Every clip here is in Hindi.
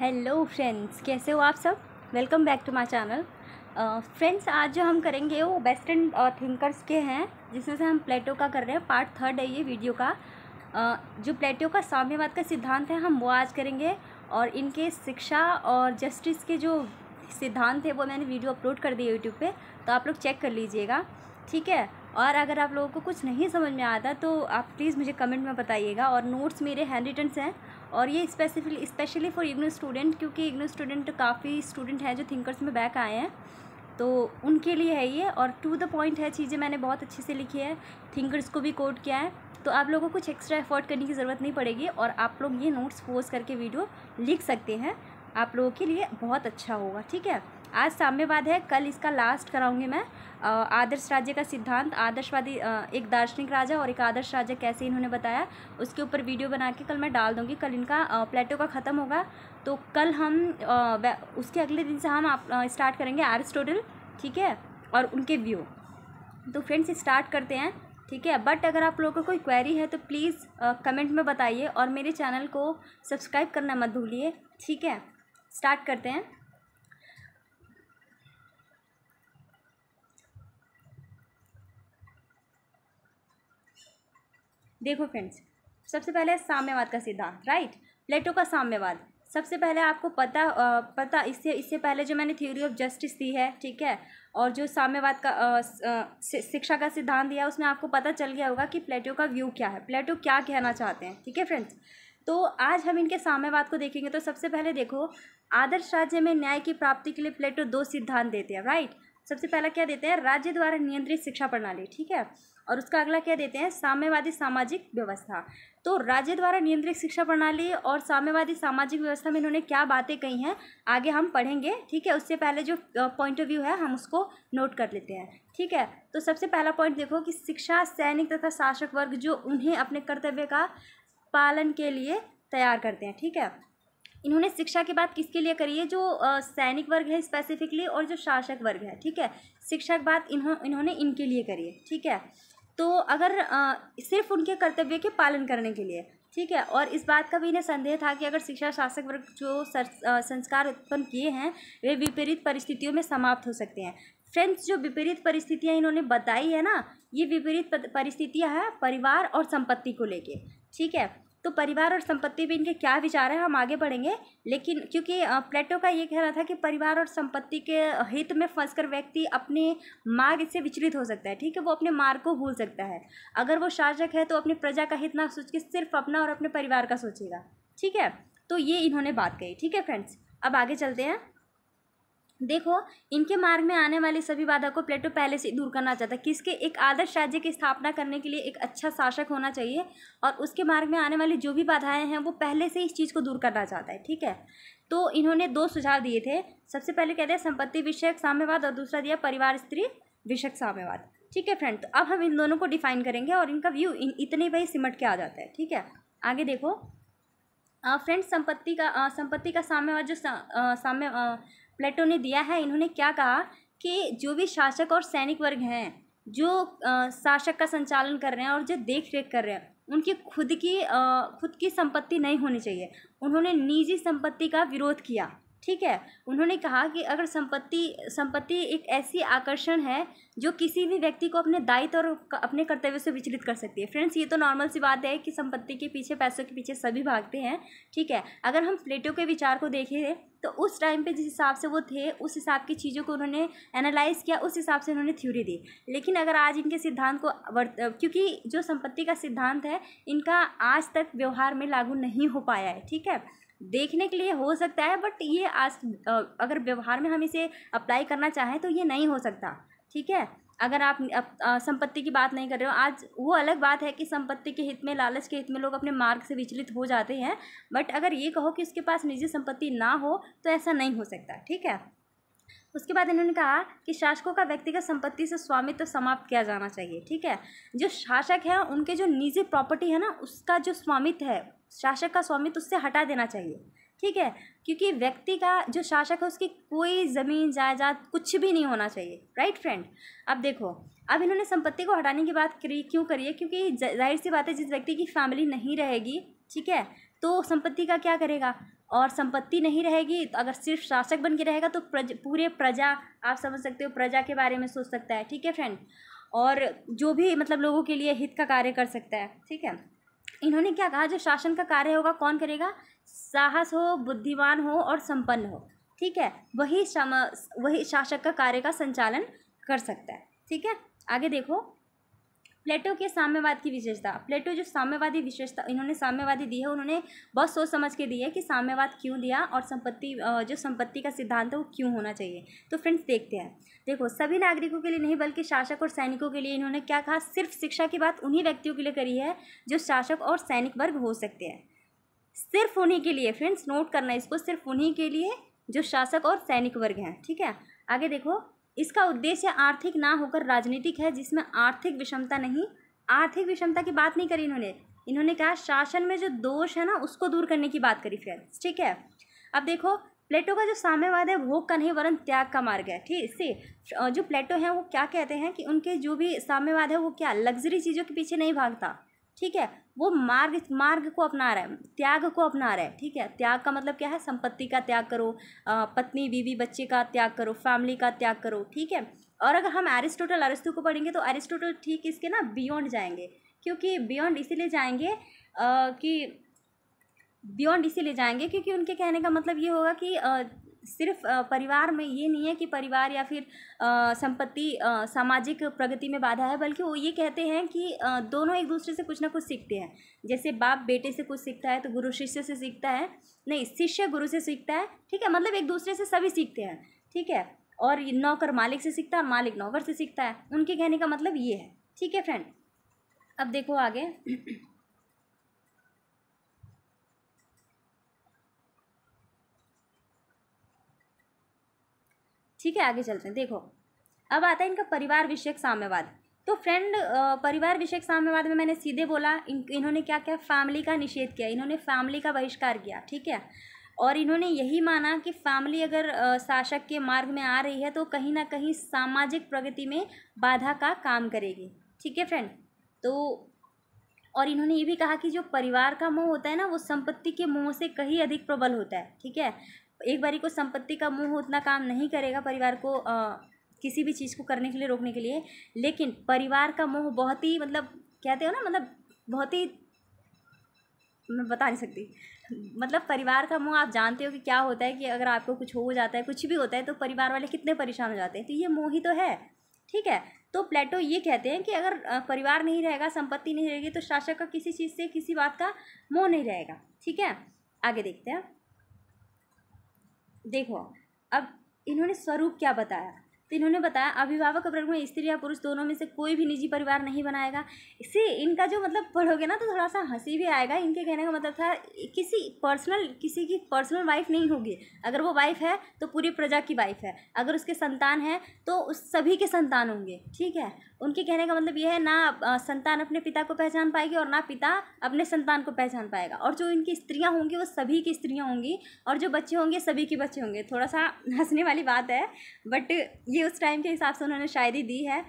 हेलो फ्रेंड्स, कैसे हो आप सब। Welcome back to my channel. Friends, आज जो हम करेंगे वो वेस्टर्न थिंकर्स के हैं, जिसमें से हम प्लेटो का कर रहे हैं। पार्ट 3 है ये वीडियो का। जो प्लेटो का साम्यवाद का सिद्धांत है हम वो आज करेंगे, और इनके शिक्षा और जस्टिस के जो सिद्धांत है वो मैंने वीडियो अपलोड कर दी यूट्यूब पे, तो आप लोग चेक कर लीजिएगा, ठीक है। और अगर आप लोगों को कुछ नहीं समझ में आता तो आप प्लीज़ मुझे कमेंट में बताइएगा। और नोट्स मेरे हैंड रिटन्स हैं, और ये स्पेशली फॉर इग्नो स्टूडेंट, क्योंकि इग्नो स्टूडेंट काफ़ी स्टूडेंट हैं जो थिंकर्स में बैक आए हैं, तो उनके लिए है ये। और टू द पॉइंट है, चीज़ें मैंने बहुत अच्छे से लिखी है, थिंकर्स को भी कोट किया है, तो आप लोगों को कुछ एक्स्ट्रा एफर्ट करने की ज़रूरत नहीं पड़ेगी, और आप लोग ये नोट्स पोस्ट करके वीडियो लिख सकते हैं। आप लोगों के लिए बहुत अच्छा होगा, ठीक है। आज साम्यवाद है, कल इसका लास्ट कराऊंगी मैं। आदर्श राज्य का सिद्धांत, आदर्शवादी एक दार्शनिक राजा और एक आदर्श राजा कैसे इन्होंने बताया, उसके ऊपर वीडियो बना के कल मैं डाल दूंगी। कल इनका प्लेटो का ख़त्म होगा, तो कल हम उसके अगले दिन से हम स्टार्ट करेंगे एरिस्टोटल, ठीक है, और उनके व्यू। तो फ्रेंड्स स्टार्ट करते हैं, ठीक है। बट अगर आप लोगों को कोई क्वेरी है तो प्लीज़ कमेंट में बताइए, और मेरे चैनल को सब्सक्राइब करना मत भूलिए, ठीक है। स्टार्ट करते हैं। देखो फ्रेंड्स, सबसे पहले साम्यवाद का सिद्धांत, राइट। प्लेटो का साम्यवाद सबसे पहले आपको पता इससे पहले जो मैंने थ्योरी ऑफ जस्टिस दी है, ठीक है, और जो साम्यवाद का शिक्षा का सिद्धांत दिया है, उसमें आपको पता चल गया होगा कि प्लेटो का व्यू क्या है, प्लेटो क्या कहना चाहते हैं, ठीक है फ्रेंड्स। तो आज हम इनके साम्यवाद को देखेंगे। तो सबसे पहले देखो, आदर्श राज्य में न्याय की प्राप्ति के लिए प्लेटो 2 सिद्धांत देते हैं, राइट। सबसे पहला क्या देते हैं, राज्य द्वारा नियंत्रित शिक्षा प्रणाली, ठीक है, और उसका अगला क्या देते हैं, साम्यवादी सामाजिक व्यवस्था। तो राज्य द्वारा नियंत्रित शिक्षा प्रणाली और साम्यवादी सामाजिक व्यवस्था में इन्होंने क्या बातें कही हैं आगे हम पढ़ेंगे, ठीक है। उससे पहले जो पॉइंट ऑफ व्यू है हम उसको नोट कर लेते हैं, ठीक है। तो सबसे पहला पॉइंट देखो कि शिक्षा सैनिक तथा शासक वर्ग जो उन्हें अपने कर्तव्य का पालन के लिए तैयार करते हैं, ठीक है। इन्होंने शिक्षा की बात किसके लिए करी है, जो सैनिक वर्ग है स्पेसिफिकली, और जो शासक वर्ग है, ठीक है। शिक्षा की बात इन्होंने इनके लिए करी है, ठीक है। तो अगर सिर्फ उनके कर्तव्य के पालन करने के लिए, ठीक है। और इस बात का भी इन्हें संदेह था कि अगर शिक्षा शासक वर्ग जो संस्कार उत्पन्न किए हैं वे विपरीत परिस्थितियों में समाप्त हो सकते हैं। फ्रेंड्स, जो विपरीत परिस्थितियाँ इन्होंने बताई है ना, ये विपरीत परिस्थितियाँ हैं परिवार और संपत्ति को लेके, ठीक है। तो परिवार और संपत्ति पे इनके क्या विचार है हम आगे बढ़ेंगे, लेकिन क्योंकि प्लेटो का ये कहना था कि परिवार और संपत्ति के हित में फंसकर व्यक्ति अपने मार्ग से विचलित हो सकता है, ठीक है, वो अपने मार्ग को भूल सकता है। अगर वो शासक है तो अपनी प्रजा का हित ना सोच के सिर्फ अपना और अपने परिवार का सोचेगा, ठीक है। तो ये इन्होंने बात कही, ठीक है फ्रेंड्स। अब आगे चलते हैं। देखो, इनके मार्ग में आने वाली सभी बाधा को प्लेटो पहले से दूर करना चाहता है। किसके, एक आदर्श राज्य की स्थापना करने के लिए एक अच्छा शासक होना चाहिए, और उसके मार्ग में आने वाली जो भी बाधाएं हैं वो पहले से इस चीज़ को दूर करना चाहता है, ठीक है। तो इन्होंने 2 सुझाव दिए थे। सबसे पहले कहते हैं संपत्ति विषयक साम्यवाद, और दूसरा दिया परिवार स्त्री विषयक साम्यवाद, ठीक है फ्रेंड। तो अब हम इन दोनों को डिफाइन करेंगे, और इनका व्यू इतने भाई सिमट के आ जाता है, ठीक है। आगे देखो फ्रेंड्स, संपत्ति का साम्यवाद जो प्लेटो ने दिया है, इन्होंने क्या कहा कि जो भी शासक और सैनिक वर्ग हैं जो शासक का संचालन कर रहे हैं और जो देख रेख कर रहे हैं, उनकी खुद की संपत्ति नहीं होनी चाहिए। उन्होंने निजी संपत्ति का विरोध किया, ठीक है। उन्होंने कहा कि अगर संपत्ति एक ऐसी आकर्षण है जो किसी भी व्यक्ति को अपने दायित्व और अपने कर्तव्य से विचलित कर सकती है। फ्रेंड्स, ये तो नॉर्मल सी बात है कि संपत्ति के पीछे, पैसों के पीछे सभी भागते हैं, ठीक है। अगर हम प्लेटो के विचार को देखें तो उस टाइम पे जिस हिसाब से वो थे, उस हिसाब की चीज़ों को उन्होंने एनालाइज किया, उस हिसाब से उन्होंने थ्योरी दी। लेकिन अगर आज इनके सिद्धांत को क्योंकि जो संपत्ति का सिद्धांत है इनका आज तक व्यवहार में लागू नहीं हो पाया है, ठीक है। देखने के लिए हो सकता है, बट ये आज अगर व्यवहार में हम इसे अप्लाई करना चाहें तो ये नहीं हो सकता, ठीक है। अगर आप संपत्ति की बात नहीं कर रहे हो, आज वो अलग बात है कि संपत्ति के हित में, लालच के हित में लोग अपने मार्ग से विचलित हो जाते हैं, बट अगर ये कहो कि उसके पास निजी संपत्ति ना हो तो ऐसा नहीं हो सकता, ठीक है। उसके बाद इन्होंने कहा कि शासकों का व्यक्तिगत संपत्ति से स्वामित्व समाप्त किया जाना चाहिए, ठीक है। जो शासक है उनके जो निजी प्रॉपर्टी है ना, उसका जो स्वामित्व है, शासक का स्वामित्व उससे हटा देना चाहिए, ठीक है। क्योंकि व्यक्ति का जो शासक है उसकी कोई ज़मीन जायदाद कुछ भी नहीं होना चाहिए, राइट फ्रेंड। अब देखो, अब इन्होंने संपत्ति को हटाने की बात क्यों करी है, क्योंकि जाहिर सी बात है जिस व्यक्ति की फैमिली नहीं रहेगी, ठीक है, तो संपत्ति का क्या करेगा, और संपत्ति नहीं रहेगी, तो अगर सिर्फ शासक बन के रहेगा तो पूरे प्रजा, आप समझ सकते हो, प्रजा के बारे में सोच सकता है, ठीक है फ्रेंड, और जो भी मतलब लोगों के लिए हित का कार्य कर सकता है, ठीक है। इन्होंने क्या कहा, जो शासन का कार्य होगा कौन करेगा, साहस हो, बुद्धिमान हो और संपन्न हो, ठीक है, वही शासक का कार्य का संचालन कर सकता है, ठीक है। आगे देखो, प्लेटो के साम्यवाद की विशेषता। प्लेटो जो साम्यवादी विशेषता इन्होंने साम्यवादी दी है, उन्होंने बहुत सोच समझ के दी है कि साम्यवाद क्यों दिया और जो संपत्ति का सिद्धांत है वो क्यों होना चाहिए। तो फ्रेंड्स देखते हैं। देखो, सभी नागरिकों के लिए नहीं बल्कि शासक और सैनिकों के लिए इन्होंने क्या कहा, सिर्फ शिक्षा की बात उन्हीं व्यक्तियों के लिए करी है जो शासक और सैनिक वर्ग हो सकते हैं, सिर्फ उन्हीं के लिए। फ्रेंड्स नोट करना इसको, सिर्फ उन्हीं के लिए जो शासक और सैनिक वर्ग हैं, ठीक है। आगे देखो, इसका उद्देश्य आर्थिक ना होकर राजनीतिक है, जिसमें आर्थिक विषमता नहीं, आर्थिक विषमता की बात नहीं करी इन्होंने कहा शासन में जो दोष है ना उसको दूर करने की बात करी फ्रेंड्स, ठीक है। अब देखो, प्लेटो का जो साम्यवाद है भोग का नहीं वरन त्याग का मार्ग है, ठीक। इससे जो प्लेटो है वो क्या कहते हैं कि उनके जो भी साम्यवाद है वो क्या लग्जरी चीज़ों के पीछे नहीं भागता, ठीक है, वो मार्ग को अपना रहा है, त्याग को अपना रहा है, ठीक है। त्याग का मतलब क्या है, संपत्ति का त्याग करो, पत्नी बीवी बच्चे का त्याग करो, फैमिली का त्याग करो, ठीक है। और अगर हम अरिस्टो को पढ़ेंगे तो अरिस्टोटल ठीक इसके ना बियॉन्ड जाएंगे, क्योंकि बियॉन्ड इसीलिए जाएंगे क्योंकि उनके कहने का मतलब ये होगा कि सिर्फ परिवार में ये नहीं है कि परिवार या फिर संपत्ति सामाजिक प्रगति में बाधा है, बल्कि वो ये कहते हैं कि दोनों एक दूसरे से कुछ ना कुछ सीखते हैं। जैसे बाप बेटे से कुछ सीखता है तो गुरु शिष्य से सीखता है, नहीं शिष्य गुरु से सीखता है, ठीक है, मतलब एक दूसरे से सभी सीखते हैं, ठीक है। और नौकर मालिक से सीखता है और मालिक नौकर से सीखता है, उनके कहने का मतलब ये है, ठीक है फ्रेंड। अब देखो आगे ठीक है, आगे चलते हैं। देखो, अब आता है इनका परिवार विषयक साम्यवाद। तो फ्रेंड परिवार विषयक साम्यवाद में मैंने सीधे बोला, इन्होंने क्या किया, फैमिली का निषेध किया, इन्होंने फैमिली का बहिष्कार किया, ठीक है। और इन्होंने यही माना कि फैमिली अगर शासक के मार्ग में आ रही है तो कहीं ना कहीं सामाजिक प्रगति में बाधा का काम करेगी, ठीक है फ्रेंड। तो और इन्होंने ये भी कहा कि जो परिवार का मोह होता है ना वो संपत्ति के मोह से कहीं अधिक प्रबल होता है, ठीक है। एक बारी को संपत्ति का मोह उतना काम नहीं करेगा परिवार को किसी भी चीज़ को करने के लिए रोकने के लिए, लेकिन परिवार का मोह बहुत ही मतलब कहते हो ना, मतलब बहुत ही मैं बता नहीं सकती, मतलब परिवार का मोह आप जानते हो कि क्या होता है कि अगर आपको कुछ हो जाता है, कुछ भी होता है तो परिवार वाले कितने परेशान हो जाते हैं, तो ये मोह ही तो है, ठीक है। तो प्लेटो ये कहते हैं कि अगर परिवार नहीं रहेगा, संपत्ति नहीं रहेगी तो शासक का किसी चीज़ से किसी बात का मोह नहीं रहेगा, ठीक है। आगे देखते हैं। देखो, अब इन्होंने स्वरूप क्या बताया, तो इन्होंने बताया अभिभावक वर्ग में स्त्री या पुरुष दोनों में से कोई भी निजी परिवार नहीं बनाएगा। इससे इनका जो मतलब पढ़ोगे ना तो थोड़ा सा हंसी भी आएगा। इनके कहने का मतलब था किसी की पर्सनल वाइफ नहीं होगी, अगर वो वाइफ है तो पूरी प्रजा की वाइफ है, अगर उसके संतान है तो उस सभी के संतान होंगे, ठीक है। उनके कहने का मतलब ये है, ना संतान अपने पिता को पहचान पाएगी और ना पिता अपने संतान को पहचान पाएगा, और जो इनकी स्त्रियां होंगी वो सभी की स्त्रियां होंगी, और जो बच्चे होंगे सभी के बच्चे होंगे। थोड़ा सा हंसने वाली बात है, बट ये उस टाइम के हिसाब से उन्होंने शायद ही दी है,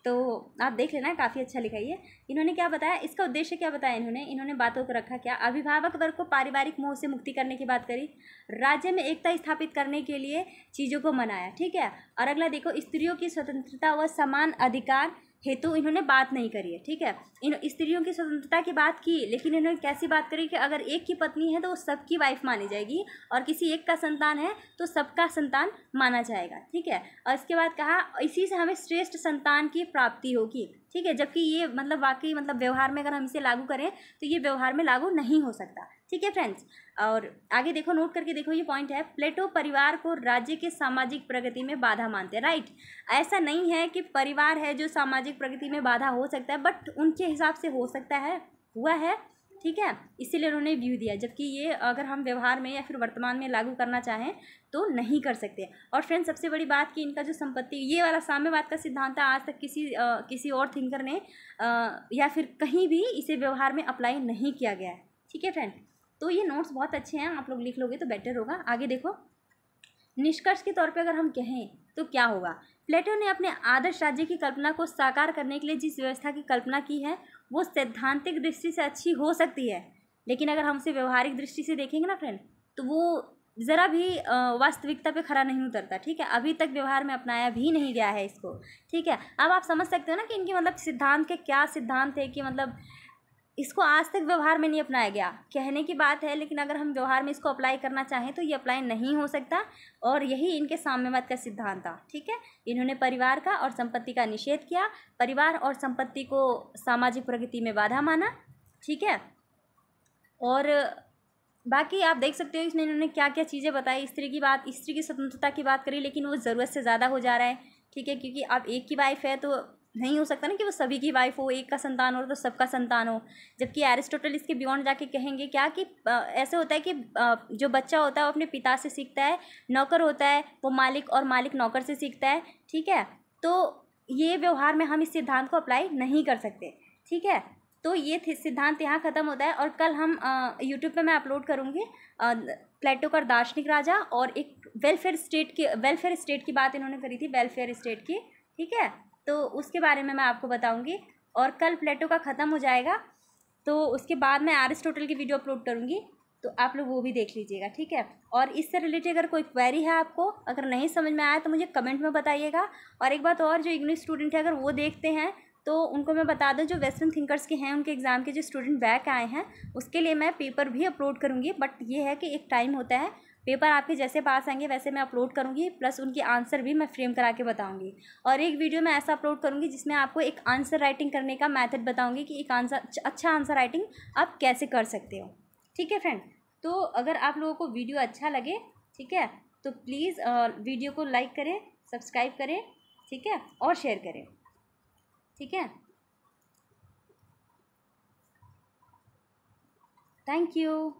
तो आप देख लेना, काफ़ी अच्छा लिखा है। इन्होंने क्या बताया, इसका उद्देश्य क्या बताया इन्होंने बातों को रखा क्या, अभिभावक वर्ग को पारिवारिक मोह से मुक्ति करने की बात करी, राज्य में एकता स्थापित करने के लिए चीज़ों को मनाया, ठीक है। और अगला देखो, स्त्रियों की स्वतंत्रता व समान अधिकार हेतु इन्होंने बात नहीं करी है, ठीक है। इन स्त्रियों की स्वतंत्रता की बात की, लेकिन इन्होंने कैसी बात करी कि अगर एक की पत्नी है तो वो सबकी वाइफ मानी जाएगी, और किसी एक का संतान है तो सबका संतान माना जाएगा, ठीक है। और इसके बाद कहा इसी से हमें श्रेष्ठ संतान की प्राप्ति होगी, ठीक है। जबकि ये मतलब वाकई मतलब व्यवहार में अगर हम इसे लागू करें तो ये व्यवहार में लागू नहीं हो सकता, ठीक है फ्रेंड्स। और आगे देखो, नोट करके देखो, ये पॉइंट है, प्लेटो परिवार को राज्य के सामाजिक प्रगति में बाधा मानते हैं, राइट। ऐसा नहीं है कि परिवार है जो सामाजिक प्रगति में बाधा हो सकता है, बट उनके हिसाब से हो सकता है, हुआ है, ठीक है, इसीलिए उन्होंने व्यू दिया। जबकि ये अगर हम व्यवहार में या फिर वर्तमान में लागू करना चाहें तो नहीं कर सकते। और फ्रेंड्स सबसे बड़ी बात कि इनका जो संपत्ति ये वाला साम्यवाद का सिद्धांत आज तक किसी और थिंकर ने या फिर कहीं भी इसे व्यवहार में अप्लाई नहीं किया गया है, ठीक है फ्रेंड। तो ये नोट्स बहुत अच्छे हैं, आप लोग लिख लोगे तो बेटर होगा। आगे देखो, निष्कर्ष के तौर पे अगर हम कहें तो क्या होगा, प्लेटो ने अपने आदर्श राज्य की कल्पना को साकार करने के लिए जिस व्यवस्था की कल्पना की है वो सैद्धांतिक दृष्टि से अच्छी हो सकती है, लेकिन अगर हम उसे व्यवहारिक दृष्टि से देखेंगे ना फ्रेंड तो वो ज़रा भी वास्तविकता पे खरा नहीं उतरता, ठीक है। अभी तक व्यवहार में अपनाया भी नहीं गया है इसको, ठीक है। अब आप समझ सकते हो ना कि इनकी मतलब सिद्धांत के क्या सिद्धांत है, कि मतलब इसको आज तक व्यवहार में नहीं अपनाया गया। कहने की बात है, लेकिन अगर हम व्यवहार में इसको अप्लाई करना चाहें तो ये अप्लाई नहीं हो सकता। और यही इनके साम्यवाद का सिद्धांत था, ठीक है। इन्होंने परिवार का और संपत्ति का निषेध किया, परिवार और संपत्ति को सामाजिक प्रगति में बाधा माना, ठीक है। और बाकी आप देख सकते हो इसमें इन्होंने क्या क्या चीज़ें बताई। स्त्री की स्वतंत्रता की बात करी, लेकिन वो ज़रूरत से ज़्यादा हो जा रहा है, ठीक है। क्योंकि अब एक की वाइफ है तो नहीं हो सकता ना कि वो सभी की वाइफ हो, एक का संतान हो तो सबका संतान हो। जबकि एरिस्टोटल इसके बियॉन्ड जाके कहेंगे क्या कि ऐसे होता है कि जो बच्चा होता है वो अपने पिता से सीखता है, नौकर होता है वो मालिक, और मालिक नौकर से सीखता है, ठीक है। तो ये व्यवहार में हम इस सिद्धांत को अप्लाई नहीं कर सकते, ठीक है। तो ये सिद्धांत यहाँ ख़त्म होता है। और कल हम यूट्यूब पे मैं अपलोड करूँगी प्लेटो का दार्शनिक राजा, और एक वेलफेयर स्टेट की बात इन्होंने करी थी, वेलफेयर स्टेट की, ठीक है। तो उसके बारे में मैं आपको बताऊंगी। और कल प्लेटो का ख़त्म हो जाएगा, तो उसके बाद मैं एरिस्टोटल की वीडियो अपलोड करूंगी, तो आप लोग वो भी देख लीजिएगा, ठीक है। और इससे रिलेटेड अगर कोई क्वेरी है आपको, अगर नहीं समझ में आया तो मुझे कमेंट में बताइएगा। और एक बात और, जो इंग्लिश स्टूडेंट है अगर वो देखते हैं तो उनको मैं बता दूं, जो वेस्टर्न थिंकर्स के हैं उनके एग्ज़ाम के जो स्टूडेंट बैक आए हैं उसके लिए मैं पेपर भी अपलोड करूँगी। बट ये है कि एक टाइम होता है, पेपर आपके जैसे पास आएंगे वैसे मैं अपलोड करूँगी, प्लस उनके आंसर भी मैं फ्रेम करा के बताऊँगी। और एक वीडियो मैं ऐसा अपलोड करूँगी जिसमें आपको एक आंसर राइटिंग करने का मेथड बताऊँगी कि एक अच्छा आंसर राइटिंग आप कैसे कर सकते हो, ठीक है फ्रेंड। तो अगर आप लोगों को वीडियो अच्छा लगे, ठीक है, तो प्लीज़ वीडियो को लाइक करें, सब्सक्राइब करें, ठीक है, और शेयर करें, ठीक है। Thank you.